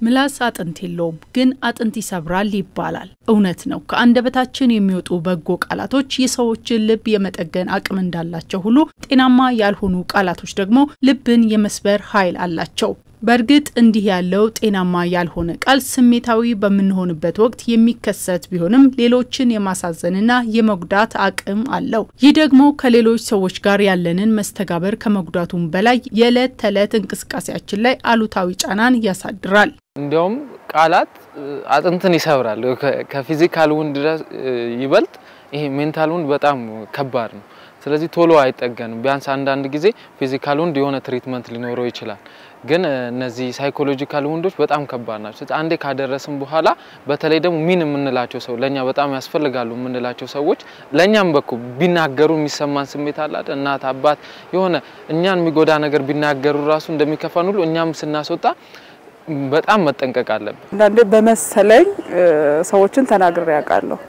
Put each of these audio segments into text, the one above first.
ምላስ አጥንት የለውም ግን አጥንት ይሰብራል ይባላል እውነት ነው ከአንደበታችን የሚወጡ በጎ ቃላቶች የሰዎችን ልብ የመጠገን አቅም እንዳላቸው ሁሉ ጤናማ ያልሆኑ ቃላቶች ደግሞ ልብን የመስበር ኃይል አላቸው በርግጥ እንዲህ ያለው ጤናማ ያልሆነ ቃል ስሜታዊ በመንሆንበት ወቅት የሚከሰት ቢሆንም ሌሎችን የማሳዘንና የመጉዳት አቅም አለው ይህ ደግሞ ከሌሎች ሰዎች ጋር ያለንን መስተጋበር ከመጉዳቱም በላይ የዕለት ተዕለት እንቅስቃሴያችን ላይ አሉታዊ ጫናን ያሳድራል እንዲያውም ቃላት አጥንትን ይሰብራል ከፊዚካል ውንድ ይበልጥ ይሄ ሜንታል ውንድ በጣም ከባድ ነው ስለዚህ ቶሎ አይጠገንም ቢያንስ አንድ ጊዜ ፊዚካል ውንድ የሆነ ትሪትመንት ሊኖረው ይችላል ግን እነዚህ ሳይኮሎጂካል ውንዶች በጣም ከባድ ናቸው አንዴ ካደረስን በኋላ በተለይ ደግሞ ምን እንላቸው ሰው ለኛ በጣም ያስፈልጋሉ እንላቸው ሰዎች ለኛም በኩል ቢናገሩ የሚሰማን ስሜት አለ እናት አባት የሆነ እኛን የሚጎዳ ነገር ቢናገሩ ራሱ እንደሚከፋን ሁሉ እኛም ስናስወጣ በጣም መጠንቀቅ አለብን አንዴ በመሰለኝ ሰዎችን ተናግሬ ያውቃለሁ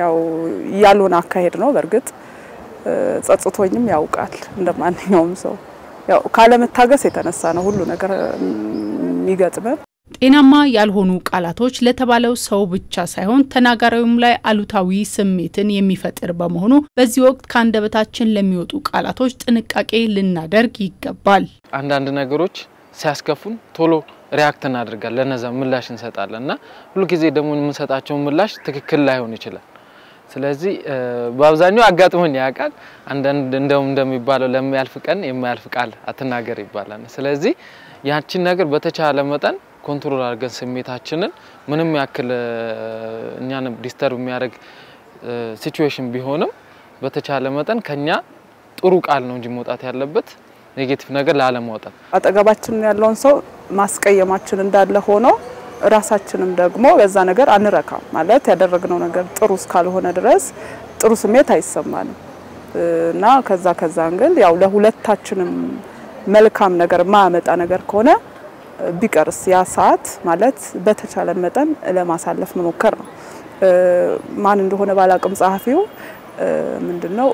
ያው ያሉን አካሄድ ነው በርግጥ ጸጽቶኝም ያውቃል እንደማንኛውም ሰው ያው ካለ መታገስ የተነሳ ነው ሁሉ ነገር የሚገጥመን ጤናማ ያልሆኑ ቃላቶች ለተባለው ሰው ብቻ ሳይሆን ተናጋሪውም ላይ አሉታዊ ስሜትን የሚፈጥር በመሆኑ በዚህ ወቅት ካንደበታችን ለሚወጡ ቃላቶች ጥንቃቄ ልናደርግ ይገባል አንዳንድ ነገሮች ሲያስከፉን ቶሎ ሪአክት እናደርጋለን ለነዛ ምላሽ እንሰጣለንና ሁሉ ጊዜ ደግሞ የምንሰጣቸው ምላሽ ትክክል ላይሆን ይችላል ስለዚህ በአብዛኛው አጋጥሞኝ ያውቃል አንዳንድ እንደሚባለው ለማያልፍ ቀን የማያልፍ ቃል አትናገር ይባላል ስለዚህ ያቺን ነገር በተቻለ መጠን ኮንትሮል አድርገን ስሜታችንን ምንም ያክል እኛን ዲስተርብ የሚያደርግ ሲቹዌሽን ቢሆንም በተቻለ መጠን ከኛ ጥሩ ቃል ነው እንጂ መውጣት ያለበት ኔጌቲቭ ነገር ላለማውጣት አጠገባችን ያለውን ሰው ማስቀየማችን እንዳለ ሆኖ ራሳችንም ደግሞ በዛ ነገር አንረካም ማለት ያደረግነው ነገር ጥሩ እስካልሆነ ድረስ ጥሩ ስሜት አይሰማንም እና ከዛ ግን ያው ለሁለታችንም መልካም ነገር ማመጣ ነገር ከሆነ ቢቀርስ ያ ሰዓት ማለት በተቻለ መጠን ለማሳለፍ መሞከር ነው ማን እንደሆነ ባላቅም ጻፊው ምንድነው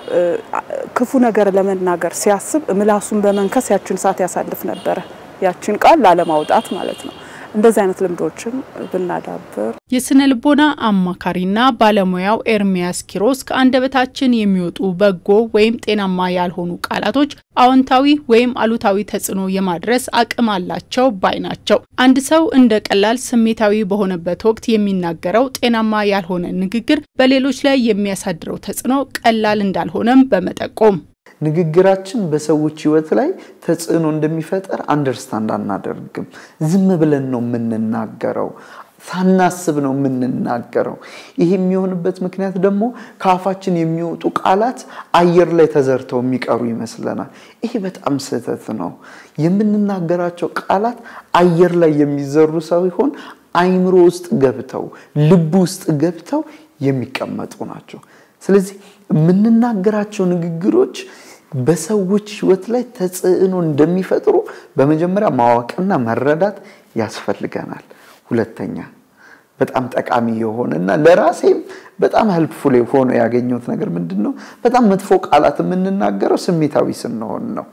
ክፉ ነገር ለመናገር ሲያስብ ምላሱን በመንከስ ያችን ሰዓት ያሳልፍ ነበር ያችን ቃል ላለማውጣት ማለት ነው እንደዚህ አይነት ልምዶችን ብናዳብር የስነ ልቦና አማካሪና ባለሙያው ኤርሚያስ ኪሮስ ከአንደበታችን የሚወጡ በጎ ወይም ጤናማ ያልሆኑ ቃላቶች አዎንታዊ ወይም አሉታዊ ተጽዕኖ የማድረስ አቅም አላቸው ባይ ናቸው አንድ ሰው እንደ ቀላል ስሜታዊ በሆነበት ወቅት የሚናገረው ጤናማ ያልሆነ ንግግር በሌሎች ላይ የሚያሳድረው ተጽዕኖ ቀላል እንዳልሆነም በመጠቆም ንግግራችን በሰዎች ህይወት ላይ ተጽዕኖ እንደሚፈጠር አንደርስታንድ አናደርግም ዝም ብለን ነው የምንናገረው ሳናስብ ነው የምንናገረው ይሄ የሚሆንበት ምክንያት ደግሞ ካፋችን የሚወጡ ቃላት አየር ላይ ተዘርተው የሚቀሩ ይመስለናል ይሄ በጣም ስህተት ነው የምንናገራቸው ቃላት አየር ላይ የሚዘሩ ሳይሆን አይምሮ ውስጥ ገብተው ልብ ውስጥ ገብተው የሚቀመጡ ናቸው ስለዚህ ምንናገራቸው ንግግሮች በሰዎች ህይወት ላይ ተጽዕኖ እንደሚፈጥሩ በመጀመሪያ ማወቅና መረዳት ያስፈልጋናል ሁለተኛ በጣም ጠቃሚ የሆነና ለራሴም በጣም ሄልፕፉል ሆኖ ያገኘሁት ነገር ምንድነው በጣም መጥፎ ቃላት የምንናገረው ስሜታዊ ስንሆን ነው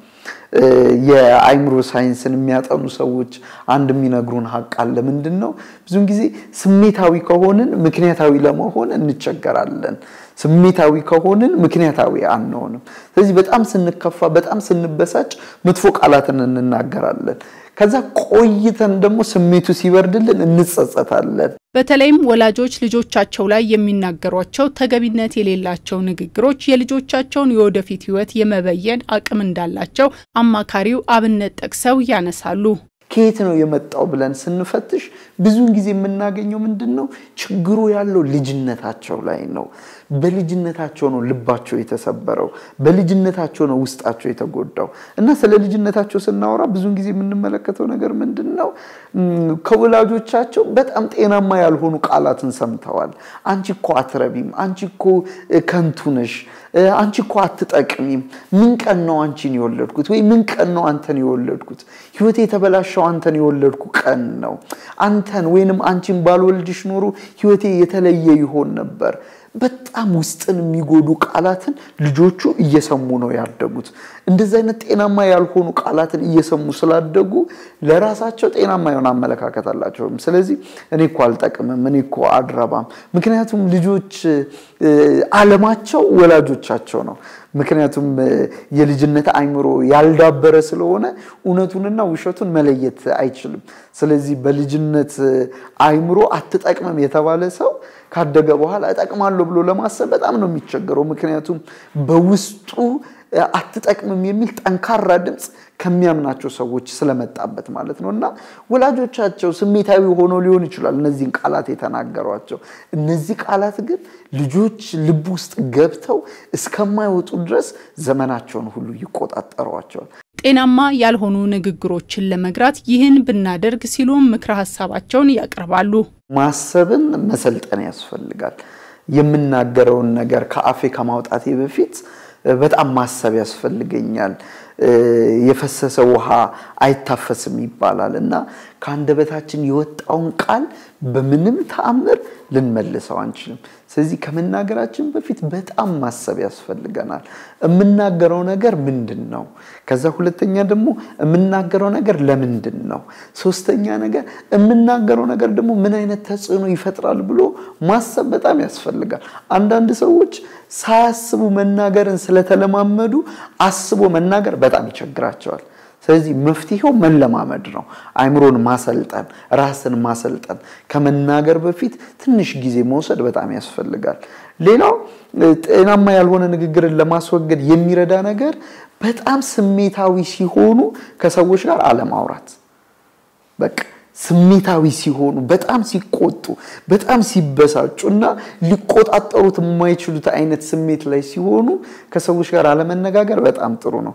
የአይምሮ ሳይንስን የሚያጠኑ ሰዎች አንድ የሚነግሩን ሀቅ አለ ምንድነው ብዙን ጊዜ ስሜታዊ ከሆነን ምክንያታዊ ለመሆን እንቸገራለን ስሜታዊ ከሆነን ምክንያታዊ አንሆንም ስለዚህ በጣም ስንከፋ በጣም ስንበሳጭ መጥፎ ቃላትን እንናገራለን ከዛ ቆይተን ደግሞ ስሜቱ ሲበርድልን እንጸጸታለን በተለይም ወላጆች ልጆቻቸው ላይ የሚናገሯቸው ተገቢነት የሌላቸው ንግግሮች የልጆቻቸውን የወደፊት ህይወት የመበየን አቅም እንዳላቸው አማካሪው አብነት ጠቅሰው ያነሳሉ ከየት ነው የመጣው ብለን ስንፈትሽ ብዙን ጊዜ የምናገኘው ምንድነው ችግሩ ያለው ልጅነታቸው ላይ ነው በልጅነታቸው ነው ልባቸው የተሰበረው በልጅነታቸው ነው ውስጣቸው የተጎዳው እና ስለ ልጅነታቸው ስናወራ ብዙን ጊዜ የምንመለከተው ነገር ምንድነው ከወላጆቻቸው በጣም ጤናማ ያልሆኑ ቃላትን ሰምተዋል አንቺ እኮ አትረቢም አንቺ እኮ ከንቱ ነሽ አንቺ እኮ አትጠቅሚም ምን ቀን ነው አንቺን የወለድኩት ወይ ምን ቀን ነው አንተን የወለድኩት ህይወቴ የተበላሸው አንተን የወለድኩ ቀን ነው አንተን ወይንም አንቺን ባልወልድሽ ኖሮ ህይወቴ የተለየ ይሆን ነበር በጣም ውስጥን የሚጎዱ ቃላትን ልጆቹ እየሰሙ ነው ያደጉት እንደዚህ አይነት ጤናማ ያልሆኑ ቃላትን እየሰሙ ስላደጉ ለራሳቸው ጤናማ የሆነ አመለካከት አላቸው ስለዚህ እኔ እኮ አልጠቅምም እኔ እኮ አድረባም ምክንያቱም ልጆች ዓለማቸው ወላጆቻቸው ነው ምክንያቱም የልጅነት አይምሮ ያልዳበረ ስለሆነ እውነቱንና ውሸቱን መለየት አይችልም ስለዚህ በልጅነት አይምሮ አትጠቅምም የተባለ ሰው ካደገ በኋላ እጠቅማለሁ ብሎ ለማሰብ በጣም ነው የሚቸገረው ምክንያቱም በውስጡ አትጠቅምም የሚል ጠንካራ ድምጽ ከሚያምናቸው ሰዎች ስለመጣበት ማለት ነውና ወላጆቻቸው ስሜታዊ ሆነው ሊሆን ይችላል እነዚህን ቃላት የተናገሯቸው እነዚህ ቃላት ግን ልጆች ልብ ውስጥ ገብተው እስከማይወጡ ድረስ ዘመናቸውን ሁሉ ይቆጣጣሯቸዋል ጤናማ ያልሆኑ ንግግሮችን ለመግራት ይህን ብናደርግ ሲሉ ምክረ ሐሳባቸውን ያቀርባሉ ማሰብን መሰልጠን ያስፈልጋል የምናገረውን ነገር ከአፌ ከማውጣቴ በፊት በጣም ማሰብ ያስፈልገኛል የፈሰሰ ውሃ አይታፈስም ይባላልና ካንደበታችን የወጣውን ቃል በምንም ተአምር ልንመልሰው አንችልም ስለዚህ ከመናገራችን በፊት በጣም ማሰብ ያስፈልገናል እምናገረው ነገር ምንድነው ከዛ ሁለተኛ ደግሞ እምናገረው ነገር ለምንድነው ሶስተኛ ነገር እምናገረው ነገር ደግሞ ምን አይነት ተጽዕኖ ይፈጥራል ብሎ ማሰብ በጣም ያስፈልጋል አንዳንድ ሰዎች ሳያስቡ መናገርን ስለተለማመዱ አስቦ መናገር በጣም ይቸግራቸዋል ስለዚህ መፍትሄው መለማመድ ነው አይምሮን ማሰልጠን ራስን ማሰልጠን ከመናገር በፊት ትንሽ ጊዜ መውሰድ በጣም ያስፈልጋል ሌላው ጤናማ ያልሆነ ንግግርን ለማስወገድ የሚረዳ ነገር በጣም ስሜታዊ ሲሆኑ ከሰዎች ጋር አለማውራት በቃ ስሜታዊ ሲሆኑ በጣም ሲቆጡ በጣም ሲበሳጩና ሊቆጣጠሩት የማይችሉት አይነት ስሜት ላይ ሲሆኑ ከሰዎች ጋር አለመነጋገር በጣም ጥሩ ነው